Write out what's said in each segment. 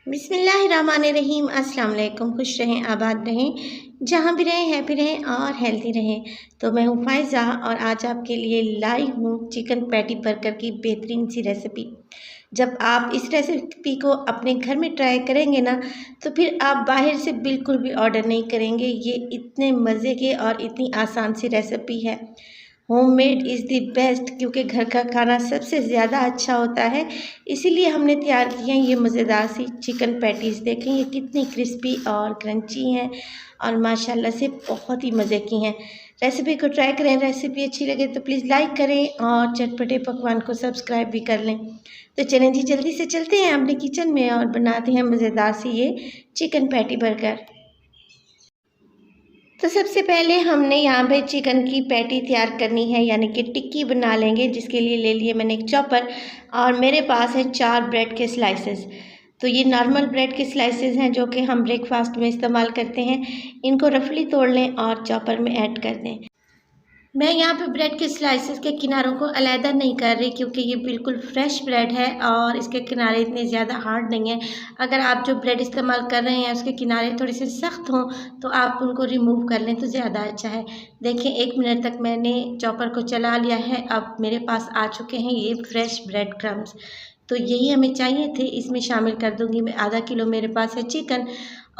बिस्मिल्लाहिर्रहमानिर्रहीम। अस्सलाम वालेकुम। खुश रहें, आबाद रहें, जहाँ भी रहें हैप्पी रहें और हेल्दी रहें। तो मैं हूँ फ़ायज़ा और आज आपके लिए लाई हूँ चिकन पैटी बर्गर की बेहतरीन सी रेसिपी। जब आप इस रेसिपी को अपने घर में ट्राई करेंगे ना, तो फिर आप बाहर से बिल्कुल भी ऑर्डर नहीं करेंगे। ये इतने मज़े के और इतनी आसान सी रेसिपी है। होममेड इज़ द बेस्ट, क्योंकि घर का खाना सबसे ज़्यादा अच्छा होता है। इसीलिए हमने तैयार की हैं ये मज़ेदार सी चिकन पैटीज़। देखें ये कितनी क्रिस्पी और क्रंची हैं और माशाल्लाह से बहुत ही मज़े की हैं। रेसिपी को ट्राई करें। रेसिपी अच्छी लगे तो प्लीज़ लाइक करें और चटपटे पकवान को सब्सक्राइब भी कर लें। तो चलें जी, जल्दी से चलते हैं अपने किचन में और बनाते हैं मज़ेदार सी ये चिकन पैटी बर्गर। तो सबसे पहले हमने यहाँ पे चिकन की पैटी तैयार करनी है, यानी कि टिक्की बना लेंगे। जिसके लिए ले लिए मैंने एक चॉपर और मेरे पास है 4 ब्रेड के स्लाइसेस। तो ये नॉर्मल ब्रेड के स्लाइसेस हैं जो कि हम ब्रेकफास्ट में इस्तेमाल करते हैं। इनको रफली तोड़ लें और चॉपर में ऐड कर दें। मैं यहाँ पे ब्रेड के स्लाइसेस के किनारों को अलहदा नहीं कर रही, क्योंकि ये बिल्कुल फ्रेश ब्रेड है और इसके किनारे इतने ज़्यादा हार्ड नहीं है। अगर आप जो ब्रेड इस्तेमाल कर रहे हैं उसके किनारे थोड़े से सख्त हों तो आप उनको रिमूव कर लें तो ज़्यादा अच्छा है। देखें 1 मिनट तक मैंने चॉपर को चला लिया है। अब मेरे पास आ चुके हैं ये फ्रेश ब्रेड क्रम्स। तो यही हमें चाहिए थे। इसमें शामिल कर दूँगी मैं आधा किलो मेरे पास है चिकन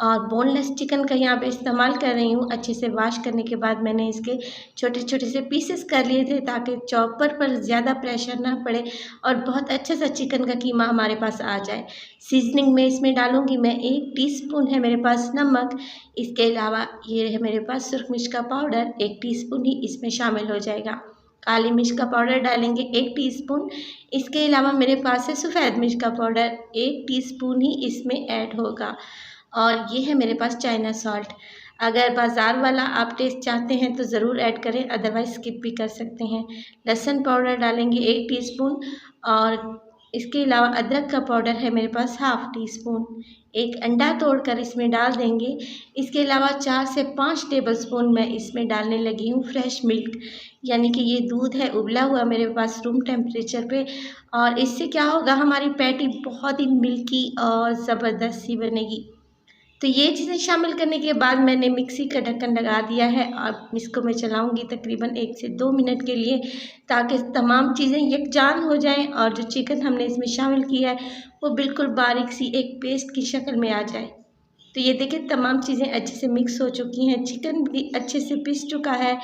और बोनलेस चिकन का यहाँ पे इस्तेमाल कर रही हूँ। अच्छे से वॉश करने के बाद मैंने इसके छोटे-छोटे से पीसेस कर लिए थे, ताकि चॉपर पर ज़्यादा प्रेशर ना पड़े और बहुत अच्छा सा चिकन का कीमा हमारे पास आ जाए। सीज़निंग में इसमें डालूँगी मैं 1 टीस्पून है मेरे पास नमक। इसके अलावा ये है मेरे पास सुरख मिर्च का पाउडर, 1 टीस्पून ही इसमें शामिल हो जाएगा। काली मिर्च का पाउडर डालेंगे 1 टीस्पून। इसके अलावा मेरे पास है सफ़ेद मिर्च का पाउडर, 1 टीस्पून ही इसमें ऐड होगा। और ये है मेरे पास चाइना सॉल्ट। अगर बाज़ार वाला आप टेस्ट चाहते हैं तो ज़रूर ऐड करें, अदरवाइज़ स्किप भी कर सकते हैं। लहसुन पाउडर डालेंगे 1 टीस्पून और इसके अलावा अदरक का पाउडर है मेरे पास हाफ़ टीस्पून। एक अंडा तोड़कर इसमें डाल देंगे। इसके अलावा 4 से 5 टेबलस्पून मैं इसमें डालने लगी हूँ फ्रेश मिल्क, यानी कि ये दूध है उबला हुआ मेरे पास रूम टेम्परेचर पे। और इससे क्या होगा, हमारी पैटी बहुत ही मिल्की और ज़बरदस्त सी बनेगी। तो ये चीज़ें शामिल करने के बाद मैंने मिक्सी का ढक्कन लगा दिया है। अब इसको मैं चलाऊँगी तकरीबन 1 से 2 मिनट के लिए, ताकि तमाम चीज़ें यकजान हो जाएँ और जो चिकन हमने इसमें शामिल किया है वो बिल्कुल बारीक सी एक पेस्ट की शक्ल में आ जाए। तो ये देखिए तमाम चीज़ें अच्छे से मिक्स हो चुकी हैं, चिकन भी अच्छे से पिस चुका है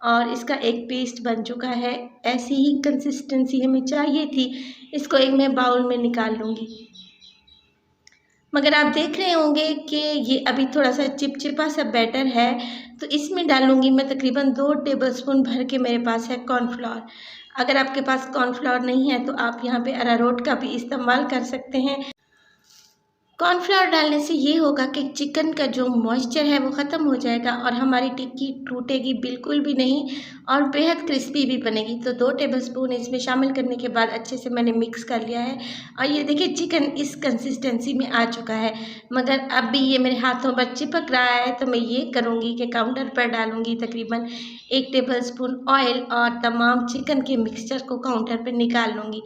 और इसका एक पेस्ट बन चुका है। ऐसी ही कंसिस्टेंसी हमें चाहिए थी। इसको एक मैं बाउल में निकाल लूँगी। मगर आप देख रहे होंगे कि ये अभी थोड़ा-सा चिपचिपा सा बैटर है, तो इसमें डालूँगी मैं तकरीबन 2 टेबलस्पून भर के मेरे पास है कॉर्नफ्लोर। अगर आपके पास कॉर्नफ्लोर नहीं है तो आप यहाँ पे अरारोट का भी इस्तेमाल कर सकते हैं। कॉर्नफ्लावर डालने से ये होगा कि चिकन का जो मॉइस्चर है वो ख़त्म हो जाएगा और हमारी टिक्की टूटेगी बिल्कुल भी नहीं और बेहद क्रिस्पी भी बनेगी। तो 2 टेबलस्पून इसमें शामिल करने के बाद अच्छे से मैंने मिक्स कर लिया है और ये देखिए चिकन इस कंसिस्टेंसी में आ चुका है। मगर अब भी ये मेरे हाथों पर चिपक रहा है, तो मैं ये करूँगी कि काउंटर पर डालूँगी तकरीबन 1 टेबलस्पून ऑयल और तमाम चिकन के मिक्सचर को काउंटर पर निकाल लूँगी।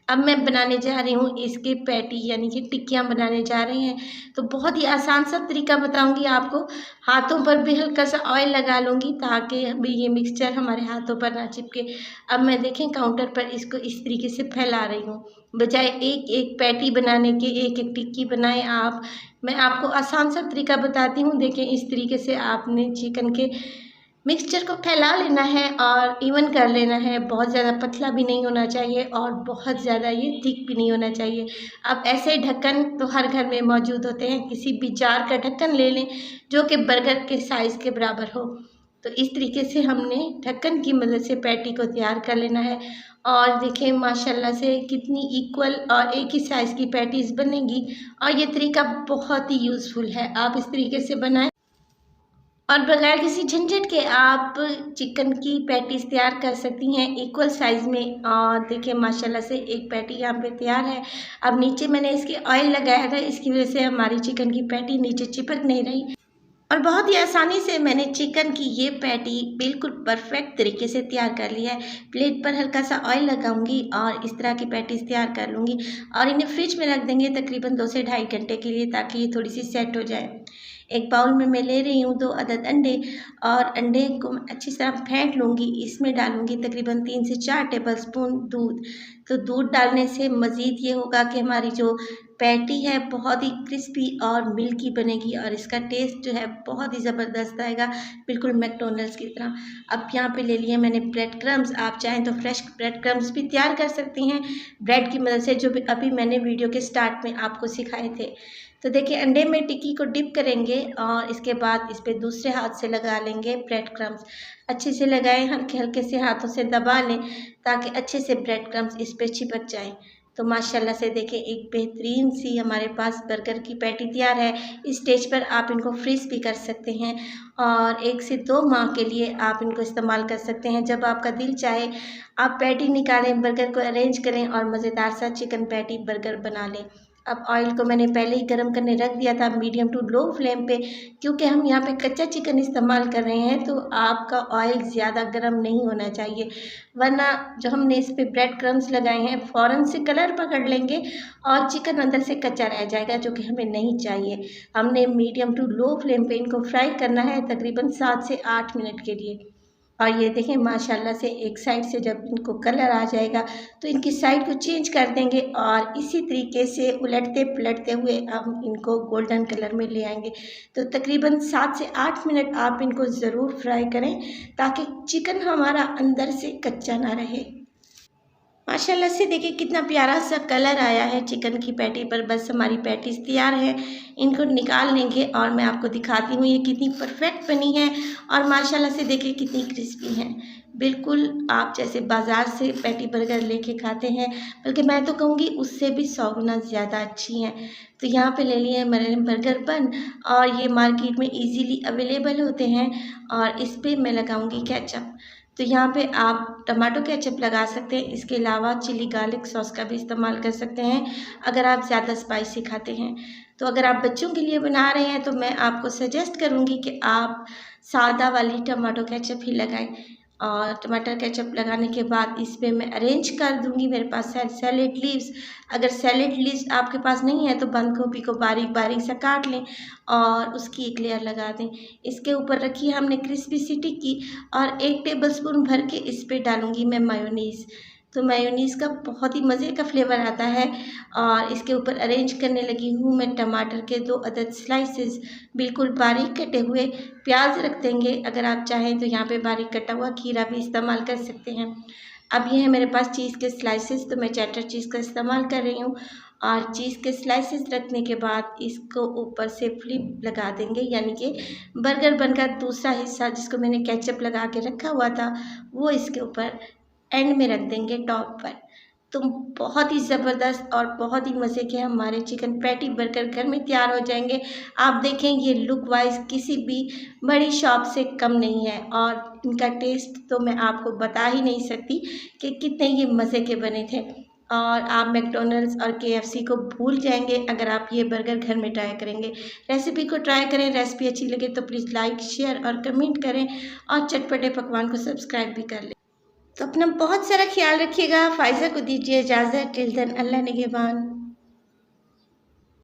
अब मैं बनाने जा रही हूँ इसके पैटी, यानी कि टिक्कियाँ बनाने जा रहे हैं। तो बहुत ही आसान सा तरीका बताऊँगी आपको। हाथों पर भी हल्का सा ऑयल लगा लूँगी, ताकि अभी ये मिक्सचर हमारे हाथों पर ना चिपके। अब मैं देखें काउंटर पर इसको इस तरीके से फैला रही हूँ। बजाय एक-एक पैटी बनाने के एक-एक टिक्की बनाएँ आप। मैं आपको आसान सा तरीका बताती हूँ। देखें इस तरीके से आपने चिकन के मिक्सचर को फैला लेना है और इवन कर लेना है। बहुत ज़्यादा पतला भी नहीं होना चाहिए और बहुत ज़्यादा ये थिक भी नहीं होना चाहिए। अब ऐसे ढक्कन तो हर घर में मौजूद होते हैं। किसी भी जार का ढक्कन ले लें जो कि बर्गर के साइज़ के बराबर हो। तो इस तरीके से हमने ढक्कन की मदद से पैटी को तैयार कर लेना है। और देखें माशाल्लाह से कितनी इक्वल और एक ही साइज़ की पैटीज़ बनेगी और ये तरीका बहुत ही यूज़फुल है। आप इस तरीके से बनाएँ और बगैर किसी झंझट के आप चिकन की पैटीज़ तैयार कर सकती हैं इक्वल साइज़ में। और देखिए माशाल्लाह से एक पैटी यहाँ पे तैयार है। अब नीचे मैंने इसके ऑयल लगाया था, इसकी वजह से हमारी चिकन की पैटी नीचे चिपक नहीं रही और बहुत ही आसानी से मैंने चिकन की ये पैटी बिल्कुल परफेक्ट तरीके से तैयार कर लिया है। प्लेट पर हल्का सा ऑयल लगाऊंगी और इस तरह की पैटीज तैयार कर लूँगी और इन्हें फ्रिज में रख देंगे तकरीबन 2 से ढाई घंटे के लिए, ताकि ये थोड़ी सी सेट हो जाए। एक बाउल में मैं ले रही हूँ 2 अदद अंडे और अंडे को अच्छी तरह फेंट लूँगी। इसमें डालूँगी तकरीबन 3 से 4 टेबलस्पून दूध। तो दूध डालने से मज़ीद ये होगा कि हमारी जो पैटी है बहुत ही क्रिस्पी और मिल्की बनेगी और इसका टेस्ट जो है बहुत ही ज़बरदस्त आएगा, बिल्कुल मैकडॉनल्ड्स की तरह। अब यहाँ पे ले लिए मैंने ब्रेड क्रम्स। आप चाहें तो फ्रेश ब्रेड क्रम्स भी तैयार कर सकती हैं ब्रेड की मदद से, जो भी अभी मैंने वीडियो के स्टार्ट में आपको सिखाए थे। तो देखिए अंडे में टिक्की को डिप करेंगे और इसके बाद इस पर दूसरे हाथ से लगा लेंगे ब्रेड क्रम्स। अच्छे से लगाएं, हल्के हल्के से हाथों से दबा लें ताकि अच्छे से ब्रेड क्रम्स इस पर चिपक जाएं। तो माशाल्लाह से देखिए एक बेहतरीन सी हमारे पास बर्गर की पैटी तैयार है। इस स्टेज पर आप इनको फ्रीज़ भी कर सकते हैं और 1 से 2 माह के लिए आप इनको इस्तेमाल कर सकते हैं। जब आपका दिल चाहे आप पैटी निकालें, बर्गर को अरेंज करें और मज़ेदार सा चिकन पैटी बर्गर बना लें। अब ऑयल को मैंने पहले ही गर्म करने रख दिया था मीडियम टू लो फ्लेम पे, क्योंकि हम यहाँ पे कच्चा चिकन इस्तेमाल कर रहे हैं तो आपका ऑयल ज़्यादा गर्म नहीं होना चाहिए, वरना जो हमने इस पे ब्रेड क्रम्स लगाए हैं फ़ौरन से कलर पकड़ लेंगे और चिकन अंदर से कच्चा रह जाएगा, जो कि हमें नहीं चाहिए। हमने मीडियम टू लो फ्लेम पे इनको फ्राई करना है तकरीबन 7 से 8 मिनट के लिए। और ये देखें माशाल्लाह से एक साइड से जब इनको कलर आ जाएगा तो इनकी साइड को चेंज कर देंगे और इसी तरीके से उलटते पलटते हुए हम इनको गोल्डन कलर में ले आएंगे। तो तकरीबन 7 से 8 मिनट आप इनको ज़रूर फ्राई करें ताकि चिकन हमारा अंदर से कच्चा ना रहे। माशाल्लाह से देखिए कितना प्यारा सा कलर आया है चिकन की पैटी पर। बस हमारी पैटीज़ तैयार है, इनको निकाल लेंगे और मैं आपको दिखाती हूँ ये कितनी परफेक्ट बनी है और माशाल्लाह से देखिए कितनी क्रिस्पी हैं। बिल्कुल आप जैसे बाज़ार से पैटी बर्गर लेके खाते हैं, बल्कि मैं तो कहूँगी उससे भी 100 गुना ज़्यादा अच्छी हैं। तो यहाँ पे ले लिए मैंने बर्गर बन और ये मार्केट में इजीली अवेलेबल होते हैं और इस पर मैं लगाऊँगी केचप। तो यहाँ पे आप टमाटो केचप लगा सकते हैं, इसके अलावा चिली गार्लिक सॉस का भी इस्तेमाल कर सकते हैं अगर आप ज़्यादा स्पाइसी खाते हैं। तो अगर आप बच्चों के लिए बना रहे हैं तो मैं आपको सजेस्ट करूँगी कि आप सादा वाली टमाटो केचप ही लगाएं। और टमाटर केचप लगाने के बाद इस पे मैं अरेंज कर दूँगी, मेरे पास है सैलेड लीव्स। अगर सैलेड लीव्स आपके पास नहीं है तो बंद गोभी को बारीक बारीक सा काट लें और उसकी एक लेयर लगा दें। इसके ऊपर रखी है हमने क्रिस्पी सी टिक्की और 1 टेबलस्पून भर के इस पे डालूँगी मैं मेयोनीज़। तो मेयोनीज़ का बहुत ही मज़े का फ्लेवर आता है और इसके ऊपर अरेंज करने लगी हूँ मैं टमाटर के 2 अदद स्लाइसेस, बिल्कुल बारीक कटे हुए। प्याज रख देंगे, अगर आप चाहें तो यहाँ पे बारीक कटा हुआ खीरा भी इस्तेमाल कर सकते हैं। अब ये है मेरे पास चीज़ के स्लाइसेस, तो मैं चेडर चीज़ का इस्तेमाल कर रही हूँ और चीज़ के स्लाइसेस रखने के बाद इसको ऊपर से फ्लिप लगा देंगे, यानी कि बर्गर बन का दूसरा हिस्सा जिसको मैंने केचप लगा के रखा हुआ था वो इसके ऊपर एंड में रख देंगे टॉप पर। तो बहुत ही ज़बरदस्त और बहुत ही मज़े के हमारे चिकन पैटी बर्गर घर में तैयार हो जाएंगे। आप देखें ये लुक वाइज किसी भी बड़ी शॉप से कम नहीं है और इनका टेस्ट तो मैं आपको बता ही नहीं सकती कि कितने ये मज़े के बने थे। और आप मैकडॉनल्ड्स और केएफसी को भूल जाएंगे अगर आप ये बर्गर घर में ट्राई करेंगे। रेसिपी को ट्राई करें, रेसिपी अच्छी लगे तो प्लीज़ लाइक शेयर और कमेंट करें और चटपटे पकवान को सब्सक्राइब भी कर लें। तो अपना बहुत सारा ख्याल रखिएगा। फ़ाइज़ा को दीजिए इजाज़त। टिल देन अल्लाह निगहबान।